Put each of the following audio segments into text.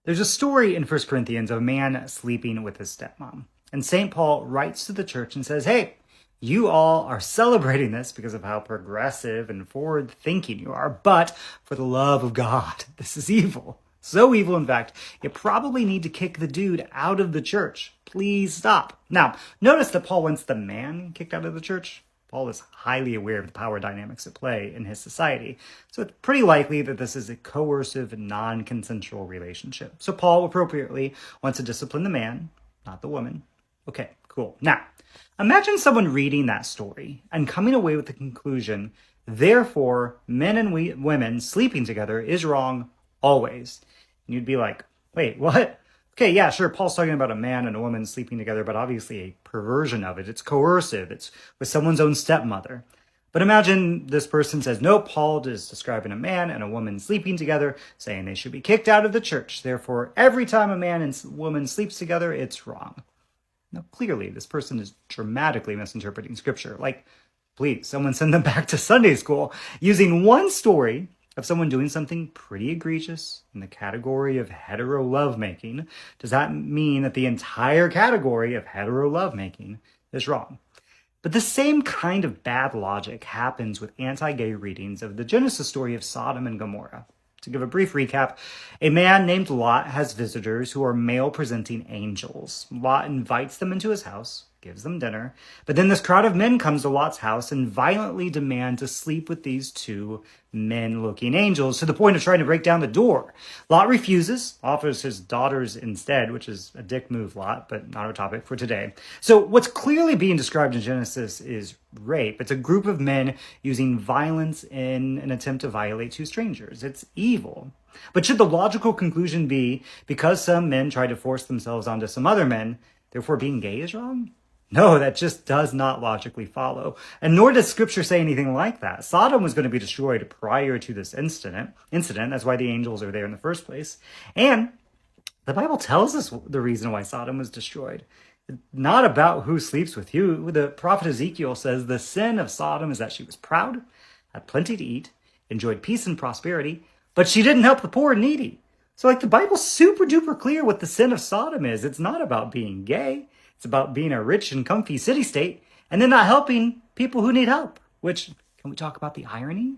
There's a story in 1 Corinthians of a man sleeping with his stepmom. And St. Paul writes to the church and says, hey, you all are celebrating this because of how progressive and forward-thinking you are, but for the love of God, this is evil. So evil, in fact, you probably need to kick the dude out of the church. Please stop. Now, notice that Paul wants the man kicked out of the church. Paul is highly aware of the power dynamics at play in his society, so it's pretty likely that this is a coercive, non-consensual relationship. So Paul appropriately wants to discipline the man, not the woman. Okay, cool. Now, imagine someone reading that story and coming away with the conclusion, therefore, men and women sleeping together is wrong always. And you'd be like, wait, what? Okay, yeah, sure, Paul's talking about a man and a woman sleeping together, but obviously a perversion of it. It's coercive. It's with someone's own stepmother. But imagine this person says, no, Paul is describing a man and a woman sleeping together, saying they should be kicked out of the church. Therefore, every time a man and woman sleeps together, it's wrong. Now, clearly, this person is dramatically misinterpreting scripture. Like, please, someone send them back to Sunday school using one story of someone doing something pretty egregious in the category of hetero lovemaking. Does that mean that the entire category of hetero lovemaking is wrong? But the same kind of bad logic happens with anti-gay readings of the Genesis story of Sodom and Gomorrah. To give a brief recap, a man named Lot has visitors who are male-presenting angels. Lot invites them into his house, gives them dinner, but then this crowd of men comes to Lot's house and violently demand to sleep with these two men-looking angels to the point of trying to break down the door. Lot refuses, offers his daughters instead, which is a dick move, Lot, but not our topic for today. So what's clearly being described in Genesis is rape. It's a group of men using violence in an attempt to violate two strangers. It's evil. But should the logical conclusion be, because some men try to force themselves onto some other men, therefore being gay is wrong? No, that just does not logically follow. And nor does scripture say anything like that. Sodom was going to be destroyed prior to this incident. That's why the angels are there in the first place. And the Bible tells us the reason why Sodom was destroyed. It's not about who sleeps with you. The prophet Ezekiel says the sin of Sodom is that she was proud, had plenty to eat, enjoyed peace and prosperity, but she didn't help the poor and needy. So the Bible's super duper clear what the sin of Sodom is. It's not about being gay. It's about being a rich and comfy city-state and then not helping people who need help. Which, can we talk about the irony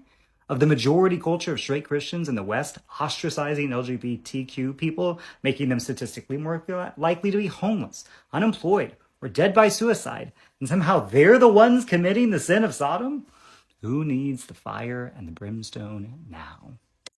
of the majority culture of straight Christians in the West ostracizing LGBTQ people, making them statistically more likely to be homeless, unemployed, or dead by suicide, and somehow they're the ones committing the sin of Sodom? Who needs the fire and the brimstone now?